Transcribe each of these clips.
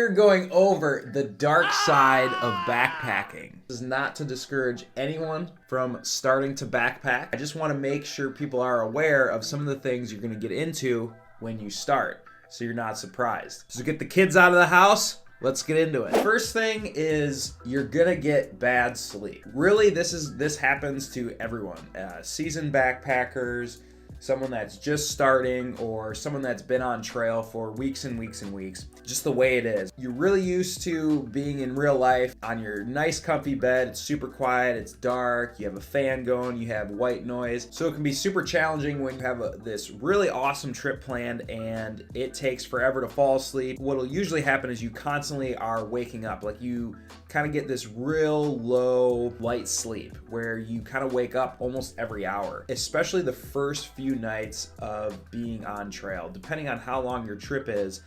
are going over the dark side of backpacking. This is not to discourage anyone from starting to backpack. I just want to make sure people are aware of some of the things you're going to get into when you start, so you're not surprised. So get the kids out of the house. Let's get into it. First thing is you're gonna get bad sleep. Really, this happens to everyone. Seasoned backpackers, someone that's just starting, or someone that's been on trail for weeks and weeks and weeks. Just the way it is. You're really used to being in real life on your nice comfy bed. It's super quiet, it's dark, you have a fan going, you have white noise. So it can be super challenging when you have this really awesome trip planned and it takes forever to fall asleep. What'll usually happen is you constantly are waking up. Like you kind of get this real low light sleep where you kind of wake up almost every hour, especially the first few nights of being on trail. Depending on how long your trip is,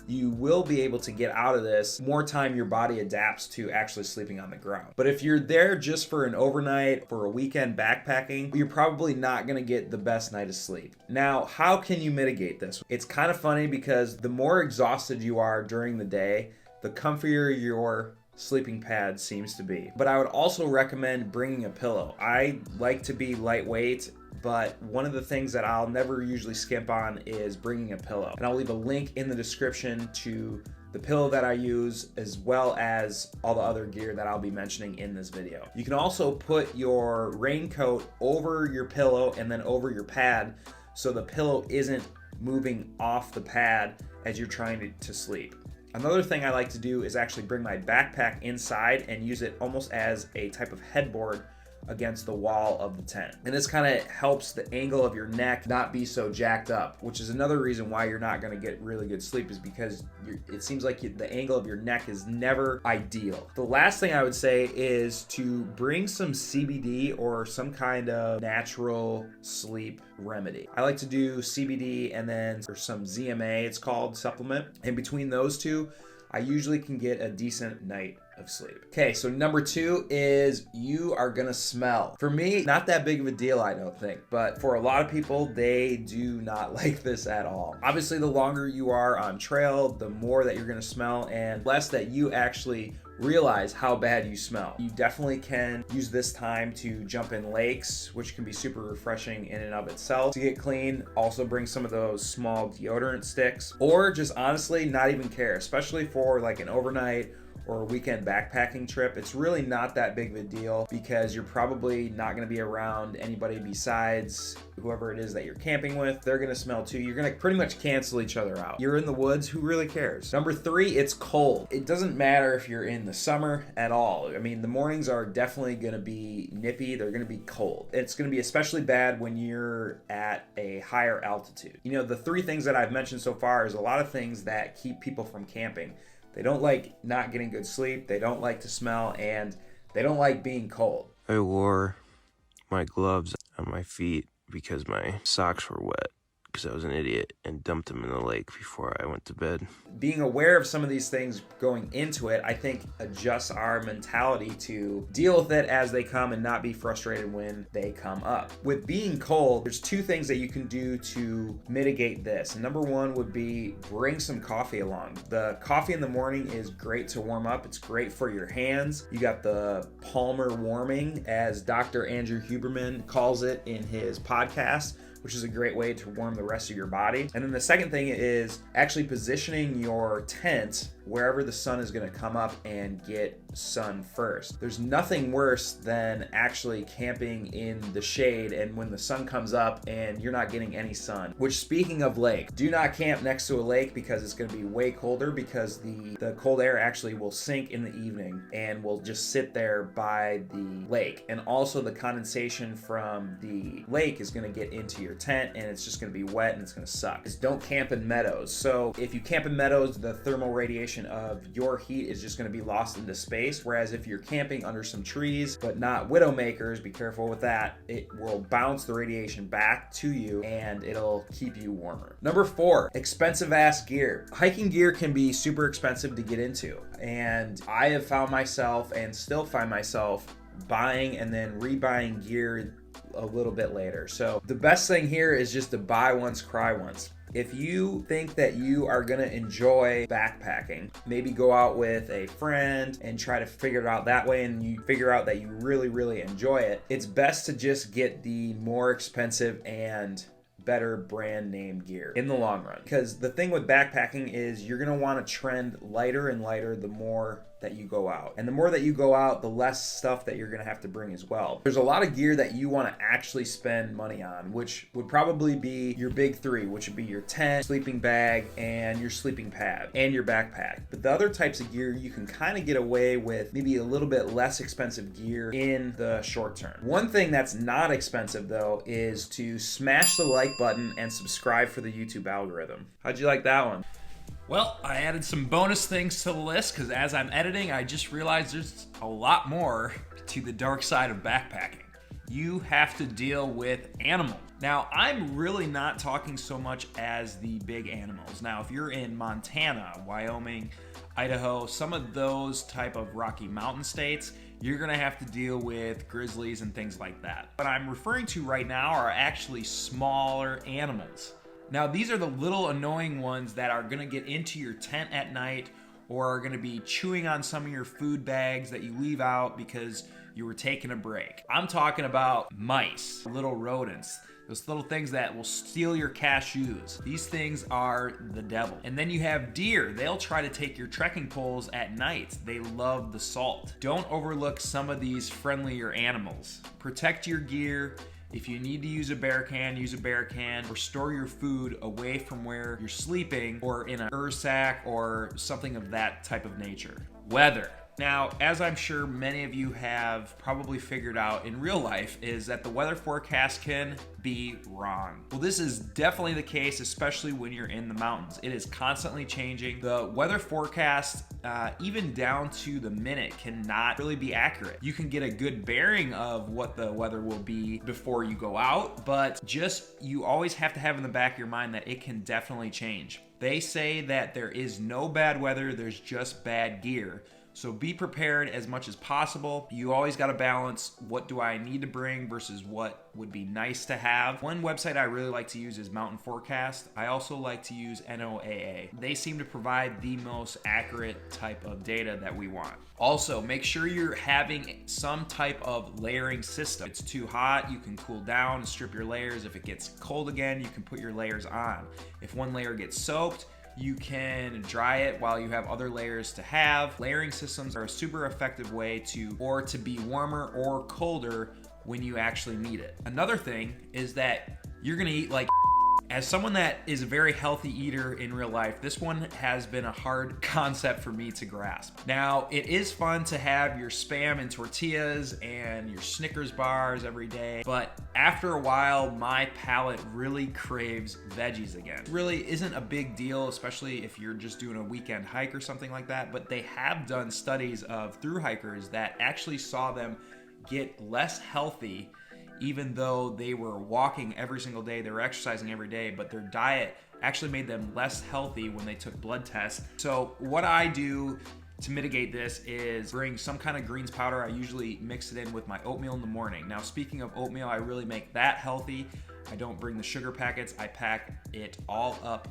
you will be able to get out of this more time your body adapts to actually sleeping on the ground. But if you're there just for an overnight, for a weekend backpacking, you're probably not gonna get the best night of sleep. Now, how can you mitigate this? It's kind of funny because the more exhausted you are during the day, the comfier your sleeping pad seems to be. But I would also recommend bringing a pillow. I like to be lightweight, but one of the things that I'll never usually skimp on is bringing a pillow. And I'll leave a link in the description to the pillow that I use, as well as all the other gear that I'll be mentioning in this video. You can also put your raincoat over your pillow and then over your pad, so the pillow isn't moving off the pad as you're trying to sleep. Another thing I like to do is actually bring my backpack inside and use it almost as a type of headboard against the wall of the tent. And this kind of helps the angle of your neck not be so jacked up, which is another reason why you're not going to get really good sleep, is because it seems like the angle of your neck is never ideal. The last thing I would say is to bring some CBD or some kind of natural sleep remedy. I like to do CBD and then there's some ZMA, it's called, supplement. And between those two, I usually can get a decent night of sleep. Okay, so number 2 is you are gonna smell. For me, not that big of a deal, I don't think, but for a lot of people, they do not like this at all. Obviously, the longer you are on trail, the more that you're gonna smell and less that you actually realize how bad you smell. You definitely can use this time to jump in lakes, which can be super refreshing in and of itself to get clean. Also bring some of those small deodorant sticks, or just honestly not even care, especially for like an overnight or a weekend backpacking trip. It's really not that big of a deal because you're probably not going to be around anybody besides whoever it is that you're camping with. They're going to smell too. You're going to pretty much cancel each other out. You're in the woods, who really cares? Number 3, it's cold. It doesn't matter if you're in the summer at all. I mean, the mornings are definitely going to be nippy. They're going to be cold. It's going to be especially bad when you're at a higher altitude. You know, the 3 things that I've mentioned so far is a lot of things that keep people from camping. They don't like not getting good sleep, they don't like to smell, and they don't like being cold. I wore my gloves on my feet because my socks were wet, because I was an idiot and dumped them in the lake before I went to bed. Being aware of some of these things going into it, I think adjusts our mentality to deal with it as they come and not be frustrated when they come up. With being cold, there's 2 things that you can do to mitigate this. Number 1 would be bring some coffee along. The coffee in the morning is great to warm up. It's great for your hands. You got the Palmer warming, as Dr. Andrew Huberman calls it in his podcast, which is a great way to warm the rest of your body. And then the second thing is actually positioning your tent wherever the sun is going to come up and get sun first. There's nothing worse than actually camping in the shade and when the sun comes up and you're not getting any sun. Which, speaking of lake, do not camp next to a lake because it's going to be way colder, because the cold air actually will sink in the evening and will just sit there by the lake. And also the condensation from the lake is going to get into your tent and it's just going to be wet and it's going to suck. Just don't camp in meadows. So if you camp in meadows, the thermal radiation of your heat is just going to be lost into space, whereas if you're camping under some trees but not widowmakers, be careful with that, it will bounce the radiation back to you and it'll keep you warmer. Number 4, expensive ass gear. Hiking gear can be super expensive to get into, and I have found myself and still find myself buying and then rebuying gear a little bit later. So the best thing here is just to buy once, cry once. If you think that you are gonna enjoy backpacking, maybe go out with a friend and try to figure it out that way, and you figure out that you really enjoy it, it's best to just get the more expensive and better brand name gear in the long run. Because the thing with backpacking is you're going to want to trend lighter and lighter the more that you go out. And the more that you go out, the less stuff that you're going to have to bring as well. There's a lot of gear that you want to actually spend money on, which would probably be your big three, which would be your tent, sleeping bag, and your sleeping pad, and your backpack. But the other types of gear, you can kind of get away with maybe a little bit less expensive gear in the short term. One thing that's not expensive though is to smash the like button and subscribe for the YouTube algorithm. How'd you like that one? Well, I added some bonus things to the list because as I'm editing, I just realized there's a lot more to the dark side of backpacking. You have to deal with animals. Now, I'm really not talking so much as the big animals. Now, if you're in Montana, Wyoming, Idaho, some of those type of Rocky Mountain states, you're gonna have to deal with grizzlies and things like that. What I'm referring to right now are actually smaller animals. Now, these are the little annoying ones that are gonna get into your tent at night or are gonna be chewing on some of your food bags that you leave out because you were taking a break. I'm talking about mice, little rodents, those little things that will steal your cashews. These things are the devil. And then you have deer. They'll try to take your trekking poles at night. They love the salt. Don't overlook some of these friendlier animals. Protect your gear. If you need to use a bear can, use a bear can, or store your food away from where you're sleeping or in a sack or something of that type of nature. Weather. Now, as I'm sure many of you have probably figured out in real life, is that the weather forecast can be wrong. Well, this is definitely the case, especially when you're in the mountains. It is constantly changing. The weather forecast, even down to the minute, cannot really be accurate. You can get a good bearing of what the weather will be before you go out, but you always have to have in the back of your mind that it can definitely change. They say that there is no bad weather, there's just bad gear. So be prepared as much as possible. You always got to balance what do I need to bring versus what would be nice to have. One website I really like to use is Mountain Forecast. I also like to use NOAA. They seem to provide the most accurate type of data that we want. Also, make sure you're having some type of layering system. If it's too hot, you can cool down and strip your layers. If it gets cold again, you can put your layers on. If one layer gets soaked, you can dry it while you have other layers to have. Layering systems are a super effective way to be warmer or colder when you actually need it. Another thing is that you're gonna eat like as someone that is a very healthy eater in real life, this one has been a hard concept for me to grasp. Now, it is fun to have your Spam and tortillas and your Snickers bars every day, but after a while, my palate really craves veggies again. It really isn't a big deal, especially if you're just doing a weekend hike or something like that, but they have done studies of thru hikers that actually saw them get less healthy even though they were walking every single day, they were exercising every day, but their diet actually made them less healthy when they took blood tests. So what I do to mitigate this is bring some kind of greens powder. I usually mix it in with my oatmeal in the morning. Now, speaking of oatmeal, I really make that healthy. I don't bring the sugar packets. I pack it all up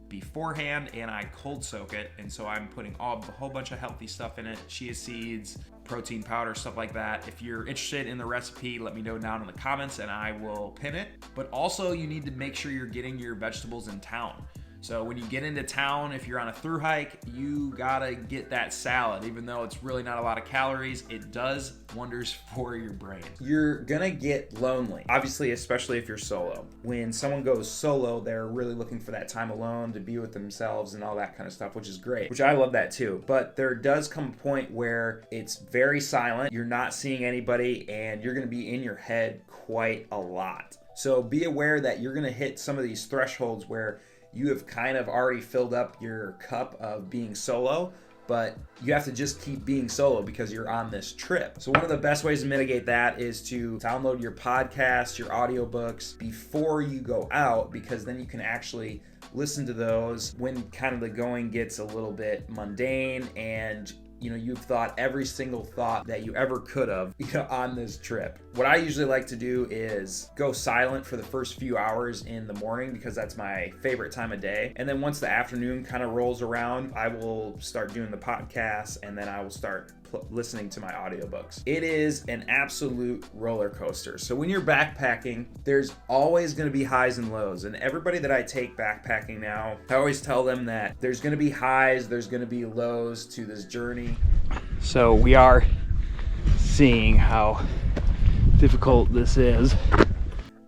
beforehand and I cold soak it, and so I'm putting a whole bunch of healthy stuff in it, chia seeds, protein powder, stuff like that. If you're interested in the recipe, let me know down in the comments and I will pin it. But also you need to make sure you're getting your vegetables in town. So when you get into town, if you're on a thru hike, you gotta get that salad. Even though it's really not a lot of calories, it does wonders for your brain. You're gonna get lonely, obviously, especially if you're solo. When someone goes solo, they're really looking for that time alone to be with themselves and all that kind of stuff, which is great, which I love that too. But there does come a point where it's very silent, you're not seeing anybody, and you're gonna be in your head quite a lot. So be aware that you're gonna hit some of these thresholds where you have kind of already filled up your cup of being solo, but you have to just keep being solo because you're on this trip. So one of the best ways to mitigate that is to download your podcasts, your audiobooks before you go out, because then you can actually listen to those when kind of the going gets a little bit mundane and you've thought every single thought that you ever could have, on this trip. What I usually like to do is go silent for the first few hours in the morning because that's my favorite time of day. And then once the afternoon kind of rolls around, I will start doing the podcast, and then I will start listening to my audiobooks. It is an absolute roller coaster. So when you're backpacking, there's always going to be highs and lows. And everybody that I take backpacking now, I always tell them that there's going to be highs, there's going to be lows to this journey. So we are seeing how difficult this is.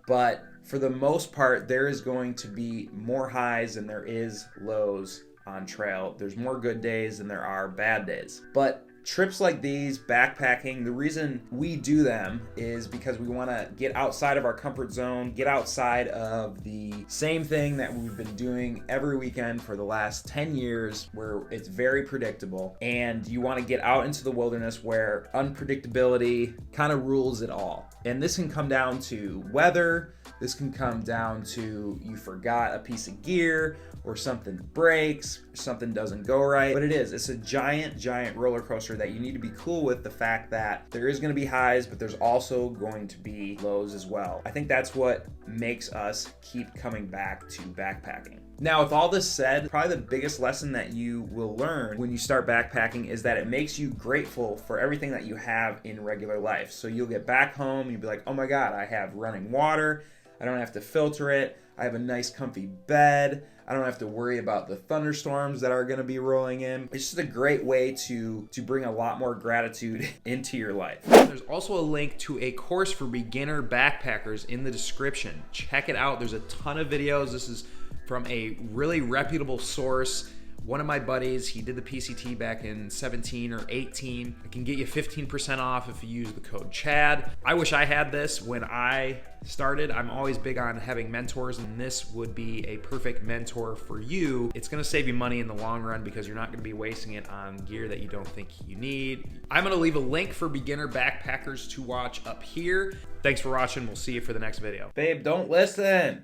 But for the most part, there is going to be more highs than there is lows on trail. There's more good days than there are bad days. But trips like these, backpacking, the reason we do them is because we want to get outside of our comfort zone, get outside of the same thing that we've been doing every weekend for the last 10 years, where it's very predictable. And you want to get out into the wilderness where unpredictability kind of rules it all. And this can come down to weather. This can come down to you forgot a piece of gear, or something breaks, or something doesn't go right. But it's a giant roller coaster that you need to be cool with the fact that there is going to be highs, but there's also going to be lows as well. I think that's what makes us keep coming back to backpacking. Now, with all this said, probably the biggest lesson that you will learn when you start backpacking is that it makes you grateful for everything that you have in regular life. So you'll get back home, you'll be like, oh my God, I have running water. I don't have to filter it. I have a nice comfy bed. I don't have to worry about the thunderstorms that are going to be rolling in. It's just a great way to bring a lot more gratitude into your life. There's also a link to a course for beginner backpackers in the description. Check it out. There's a ton of videos. This is from a really reputable source. One of my buddies, he did the PCT back in 17 or 18. I can get you 15% off if you use the code CHAD. I wish I had this when I started. I'm always big on having mentors, and this would be a perfect mentor for you. It's gonna save you money in the long run because you're not gonna be wasting it on gear that you don't think you need. I'm gonna leave a link for beginner backpackers to watch up here. Thanks for watching. We'll see you for the next video. Babe, don't listen.